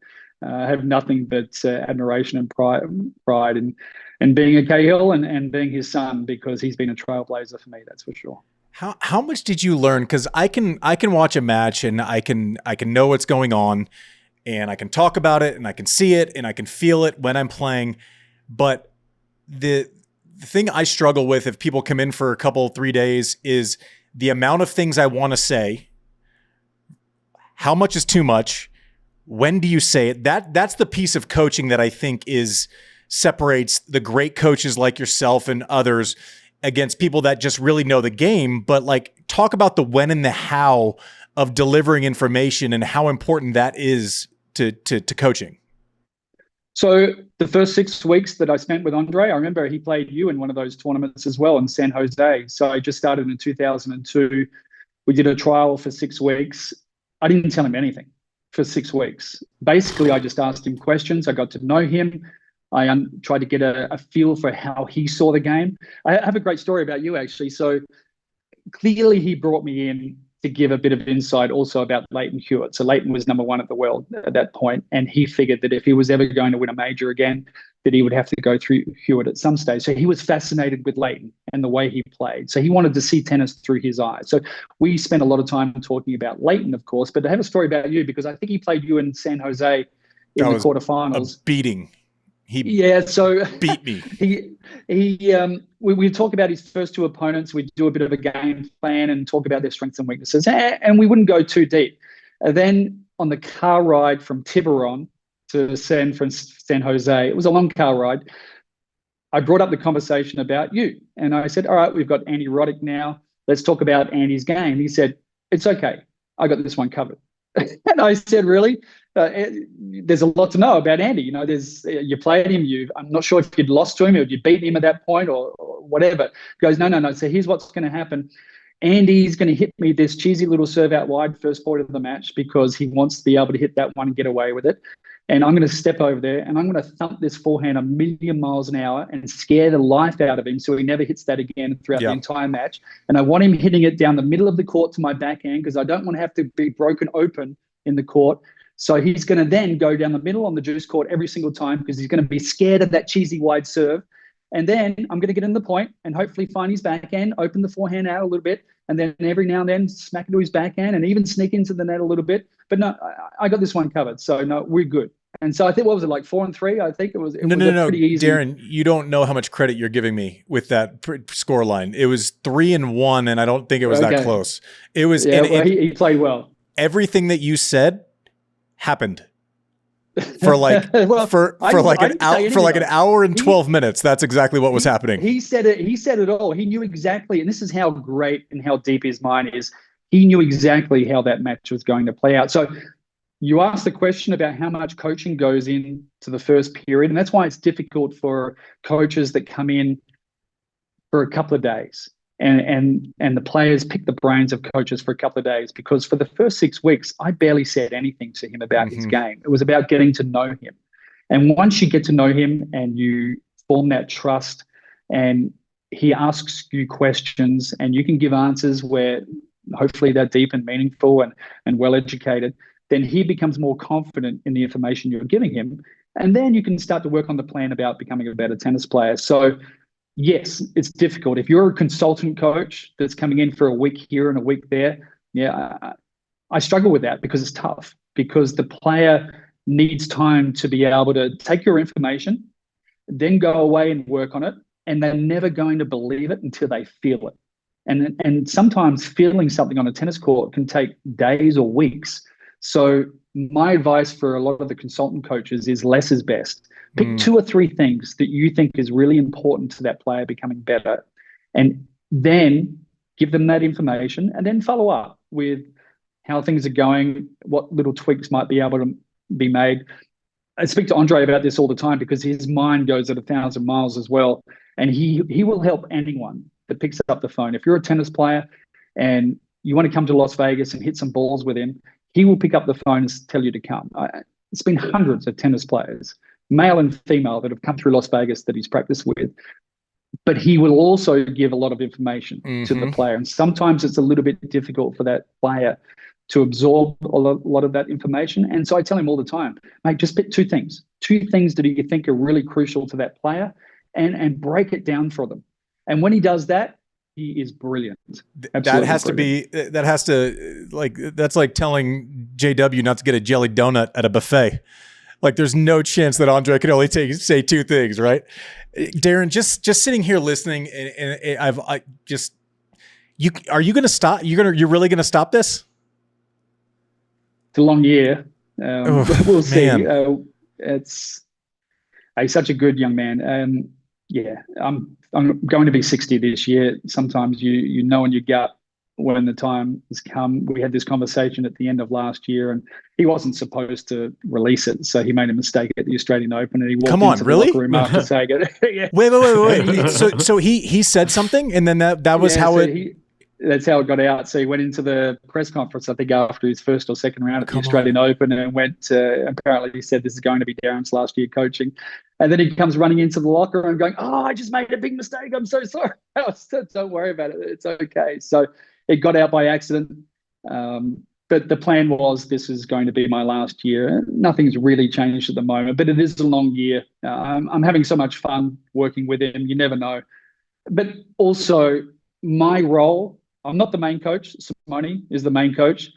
I have nothing but admiration and pride in being a Cahill and being his son, because he's been a trailblazer for me, that's for sure. How much did you learn? Because I can watch a match and I can know what's going on, and I can talk about it and I can see it and I can feel it when I'm playing. But the thing I struggle with if people come in for a couple, 3 days is the amount of things I want to say. How much is too much? When do you say it? That's the piece of coaching that I think separates the great coaches like yourself and others against people that just really know the game. But talk about the when and the how of delivering information and how important that is to coaching. So the first 6 weeks that I spent with Andre, I remember he played you in one of those tournaments as well in San Jose. So I just started in 2002. We did a trial for 6 weeks. I didn't tell him anything for 6 weeks. Basically, I just asked him questions. I got to know him. I tried to get a feel for how he saw the game. I have a great story about you, actually. So clearly he brought me in to give a bit of insight also about Lleyton Hewitt. So Lleyton was number one at the world at that point, and he figured that if he was ever going to win a major again, that he would have to go through Hewitt at some stage. So he was fascinated with Lleyton and the way he played. So he wanted to see tennis through his eyes. So we spent a lot of time talking about Lleyton, of course, but I have a story about you because I think he played you in San Jose in the quarterfinals. A beating. So beat me. We talk about his first two opponents. We do a bit of a game plan and talk about their strengths and weaknesses, and we wouldn't go too deep. And then on the car ride from Tiburon to San Jose, it was a long car ride. I brought up the conversation about you, and I said, all right, we've got Andy Roddick now. Let's talk about Andy's game. He said, it's okay. I got this one covered. And I said, really? There's a lot to know about Andy. You know, you played him. I'm not sure if you'd lost to him or you'd beaten him at that point or whatever. He goes, no. So here's what's going to happen. Andy's going to hit me this cheesy little serve out wide first point of the match because he wants to be able to hit that one and get away with it. And I'm going to step over there and I'm going to thump this forehand 1,000,000 miles an hour and scare the life out of him so he never hits that again throughout the entire match. And I want him hitting it down the middle of the court to my backhand because I don't want to have to be broken open in the court. So he's going to then go down the middle on the juice court every single time because he's going to be scared of that cheesy wide serve. And then I'm going to get in the point and hopefully find his backhand, open the forehand out a little bit, and then every now and then smack into his backhand and even sneak into the net a little bit. But no, I got this one covered. So no, we're good. And so I think, what was it, like 4-3? I think it was. No, pretty easy. Darren, you don't know how much credit you're giving me with that score line. It was 3-1, and I don't think it was that close. It was. Yeah, he played well. Everything that you said happened for like for an hour and 12 minutes. That's exactly what was happening. He said it. He said it all. He knew exactly, and this is how great and how deep his mind is. He knew exactly how that match was going to play out. So you asked the question about how much coaching goes into the first period, and that's why it's difficult for coaches that come in for a couple of days. And the players pick the brains of coaches for a couple of days, because for the first 6 weeks, I barely said anything to him about his game. It was about getting to know him. And once you get to know him and you form that trust and he asks you questions and you can give answers where hopefully they're deep and meaningful and well-educated, then he becomes more confident in the information you're giving him. And then you can start to work on the plan about becoming a better tennis player. So yes, it's difficult. If you're a consultant coach that's coming in for a week here and a week there, I struggle with that because it's tough, because the player needs time to be able to take your information, then go away and work on it, and they're never going to believe it until they feel it. And sometimes feeling something on a tennis court can take days or weeks. So my advice for a lot of the consultant coaches is less is best. Pick 2 or 3 things that you think is really important to that player becoming better, and then give them that information, and then follow up with how things are going, what little tweaks might be able to be made. I speak to Andre about this all the time because his mind goes at 1,000 miles as well, and he will help anyone that picks up the phone. If you're a tennis player and you want to come to Las Vegas and hit some balls with him, he will pick up the phone and tell you to come. It's been hundreds of tennis players, male and female, that have come through Las Vegas that he's practiced with. But he will also give a lot of information to the player. And sometimes it's a little bit difficult for that player to absorb a lot of that information. And so I tell him all the time, mate, just pick 2 things that you think are really crucial to that player, and break it down for them. And when he does that, he is brilliant. That's like telling JW not to get a jelly donut at a buffet. Like, there's no chance that Andre can only say 2 things, right? Darren, just sitting here listening, and are you going to stop? You're really going to stop this? It's a long year. We'll see. He's such a good young man. I'm going to be 60 this year. Sometimes you know in your gut when the time has come. We had this conversation at the end of last year, and he wasn't supposed to release it, so he made a mistake at the Australian Open, and he walked into the locker room after saying it. Yeah. Wait. So he said something, and then that was how that's how it got out. So he went into the press conference, I think, after his first or second round at the Australian Open, and apparently he said, this is going to be Darren's last year coaching. And then he comes running into the locker room going, I just made a big mistake. I'm so sorry. Don't worry about it. It's okay. So it got out by accident. But the plan was, this is going to be my last year. Nothing's really changed at the moment, but it is a long year. I'm having so much fun working with him. You never know. But also my role, I'm not the main coach. Simone is the main coach.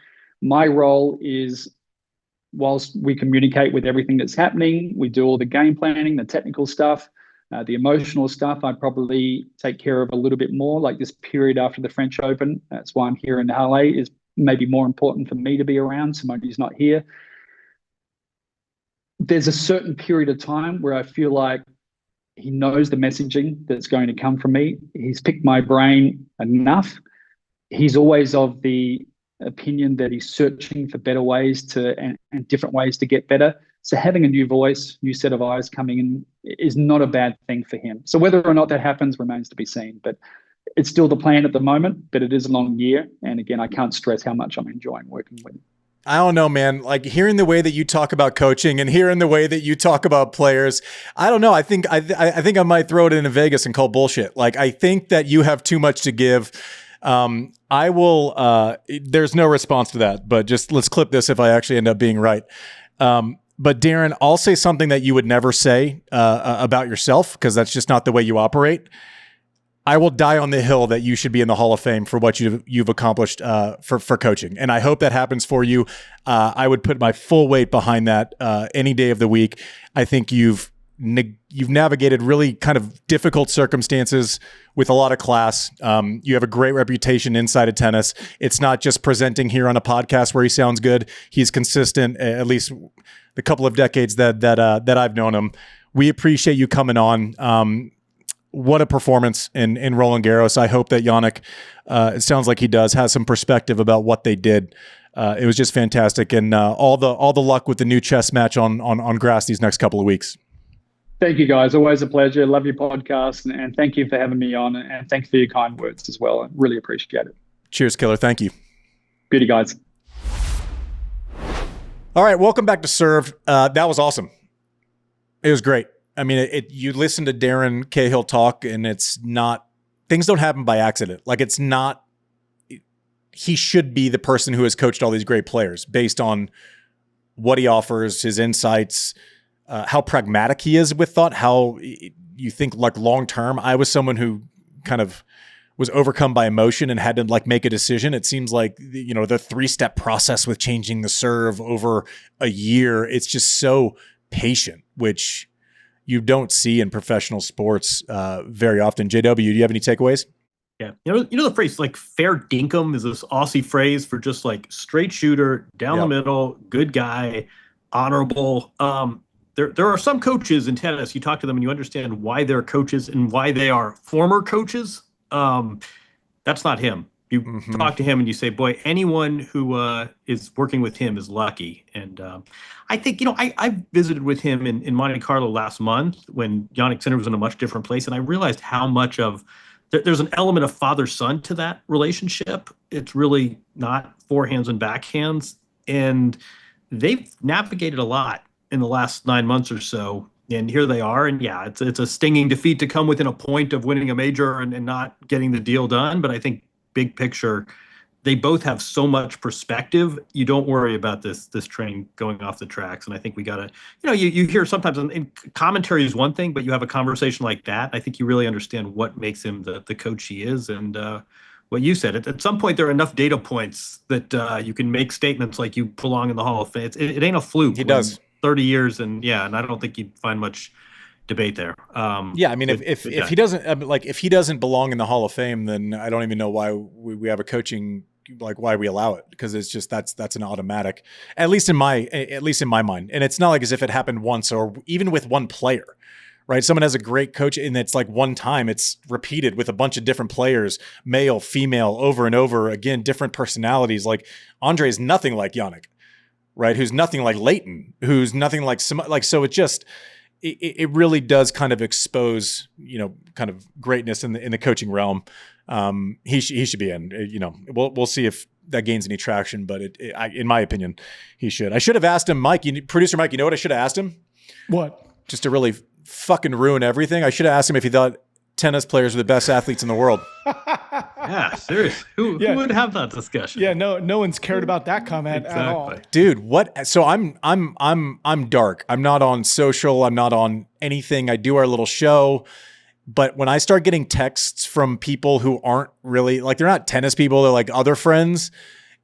My role is whilst we communicate with everything that's happening, we do all the game planning, the technical stuff, the emotional stuff, I probably take care of a little bit more. Like this period after the French Open, that's why I'm here in LA, is maybe more important for me to be around. Simone's not here. There's a certain period of time where I feel like he knows the messaging that's going to come from me. He's picked my brain enough. He's always of the opinion that he's searching for better ways to and different ways to get better. So having a new voice, new set of eyes coming in is not a bad thing for him. So whether or not that happens remains to be seen. But it's still the plan at the moment, but it is a long year. And again, I can't stress how much I'm enjoying working with him. I don't know, man. Like hearing the way that you talk about coaching and hearing the way that you talk about players, I don't know. I think I might throw it into Vegas and call bullshit. Like I think that you have too much to give. I will. There's no response to that, but just let's clip this if I actually end up being right. But Darren, I'll say something that you would never say about yourself because that's just not the way you operate. I will die on the hill that you should be in the Hall of Fame for what you've accomplished for coaching. And I hope that happens for you. I would put my full weight behind that any day of the week. I think you've navigated really kind of difficult circumstances with a lot of class. You have a great reputation inside of tennis. It's not just presenting here on a podcast where he sounds good. He's consistent, at least the couple of decades that I've known him. We appreciate you coming on. What a performance in Roland Garros. I hope that Jannik, it sounds like he does, has some perspective about what they did. It was just fantastic. And all the luck with the new chess match on grass these next couple of weeks. Thank you, guys. Always a pleasure. Love your podcast. And thank you for having me on. And thanks for your kind words as well. I really appreciate it. Cheers, Killer. Thank you. Beauty, guys. All right. Welcome back to Serve. That was awesome. It was great. I mean, you listen to Darren Cahill talk and it's not, things don't happen by accident. Like it's not, he should be the person who has coached all these great players based on what he offers, his insights, how pragmatic he is with thought, how you think like long-term. I was someone who kind of was overcome by emotion and had to like make a decision. It seems like, the 3-step process with changing the serve over a year, it's just so patient, which you don't see in professional sports very often. JW, do you have any takeaways? Yeah. You know the phrase like fair dinkum is this Aussie phrase for just like straight shooter, down the middle, good guy, honorable. There are some coaches in tennis, you talk to them and you understand why they're coaches and why they are former coaches. That's not him. You talk to him and you say, boy, anyone who is working with him is lucky. And I think, I visited with him in Monte Carlo last month when Jannik Sinner was in a much different place. And I realized how much of there's an element of father-son to that relationship. It's really not forehands and backhands. And they've navigated a lot in the last 9 months or so. And here they are. And yeah, it's a stinging defeat to come within a point of winning a major and not getting the deal done. But I think big picture, they both have so much perspective. You don't worry about this train going off the tracks. And I think we got to, you hear sometimes in commentary is one thing, but you have a conversation like that. I think you really understand what makes him the coach he is. And what you said, at some point, there are enough data points that you can make statements like you belong in the Hall of Fame. It ain't a fluke. He does. 30 years. And I don't think you'd find much debate there. Yeah, I mean, if he doesn't if he doesn't belong in the Hall of Fame, then I don't even know why we have a coaching, like why we allow it, because it's just that's an automatic, at least in my mind. And it's not like as if it happened once or even with one player, right? Someone has a great coach and it's like one time, it's repeated with a bunch of different players, male, female, over and over again, different personalities. Like Andre is nothing like Jannik, right? Who's nothing like Lleyton, who's nothing like so it just. It really does kind of expose, kind of greatness in the coaching realm. He should be in. We'll see if that gains any traction, but in my opinion, he should. I should have asked him, Mike, producer Mike. You know what I should have asked him? What? Just to really fucking ruin everything. I should have asked him if he thought tennis players were the best athletes in the world. Yeah, seriously. Who would have that discussion? Yeah, no one's cared about that comment at all. Dude, what? So I'm dark. I'm not on social. I'm not on anything. I do our little show. But when I start getting texts from people who aren't really like, they're not tennis people, they're like other friends,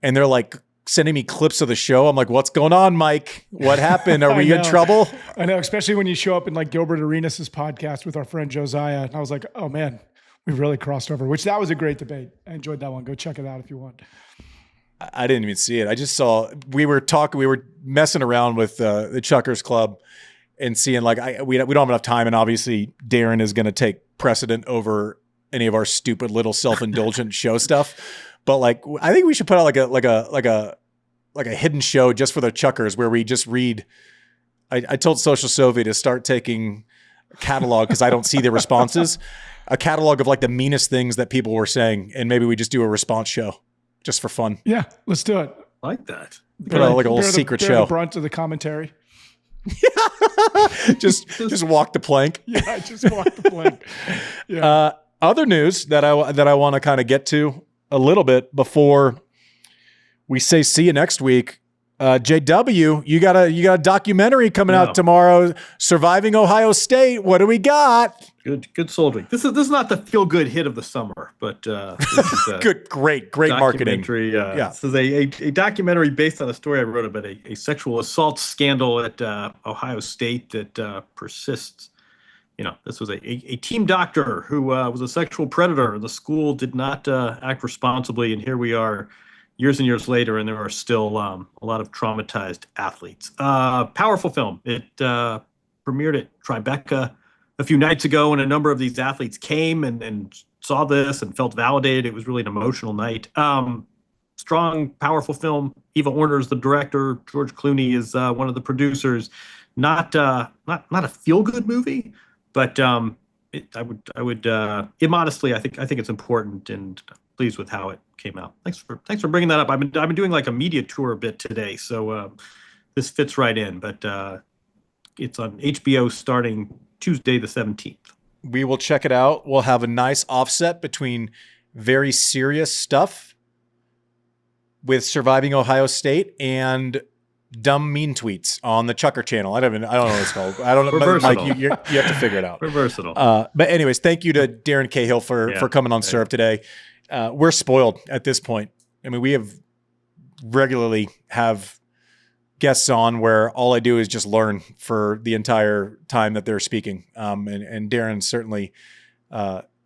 and they're like sending me clips of the show. I'm like, what's going on, Mike? What happened? Are we in trouble? I know, especially when you show up in like Gilbert Arenas' podcast with our friend Josiah. And I was like, oh man, we really crossed over, which that was a great debate. I enjoyed that one. Go check it out if you want. I didn't even see it. I just saw, we were messing around with the Chuckers Club and seeing like, we don't have enough time. And obviously Darren is going to take precedent over any of our stupid little self-indulgent show stuff. But like, I think we should put out like a hidden show just for the Chuckers where we just read. I told Social Soviet to start taking a catalog because I don't see the responses, a catalog of like the meanest things that people were saying. And maybe we just do a response show just for fun. Yeah, let's do it. I like that. Put out like a little secret show. The brunt of the commentary. just walk the plank. Yeah, just walk the plank. Yeah. Other news that I want to kind of get to a little bit before we say see you next week. JW, you got a documentary coming out tomorrow, Surviving Ohio State. What do we got? Good soldiering. This is not the feel good hit of the summer, but this is great marketing. This is a documentary based on a story I wrote about a sexual assault scandal at Ohio State that persists. This was a team doctor who was a sexual predator. The school did not act responsibly, and here we are years and years later, and there are still a lot of traumatized athletes. Powerful film. It premiered at Tribeca a few nights ago, and a number of these athletes came and saw this and felt validated. It was really an emotional night. Strong, powerful film. Eva Orner is the director. George Clooney is one of the producers. Not a feel-good movie, but I would immodestly, I think it's important, and pleased with how it came out. Thanks for bringing that up. I've been doing like a media tour a bit today, so this fits right in. But it's on HBO starting Tuesday the 17th. We will check it out. We'll have a nice offset between very serious stuff with Surviving Ohio State and dumb mean tweets on the Chucker channel. I don't know what it's called. I don't know. Mike, you have to figure it out. We're versatile. But anyways, thank you to Darren Cahill for coming on Serve today. We're spoiled at this point. I mean, we regularly have guests on where all I do is just learn for the entire time that they're speaking. And Darren certainly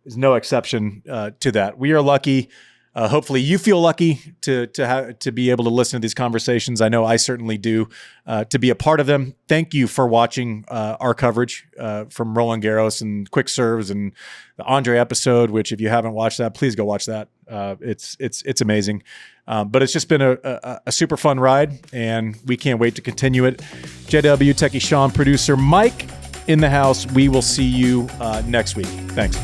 is no exception to that. We are lucky. Hopefully you feel lucky to be able to listen to these conversations. I know I certainly do, to be a part of them. Thank you for watching our coverage from Roland Garros and Quick Serves and the Andre episode, which if you haven't watched that, please go watch that. It's amazing. But it's just been a super fun ride, and we can't wait to continue it. JW, Techie Sean, producer Mike in the house. We will see you next week. Thanks.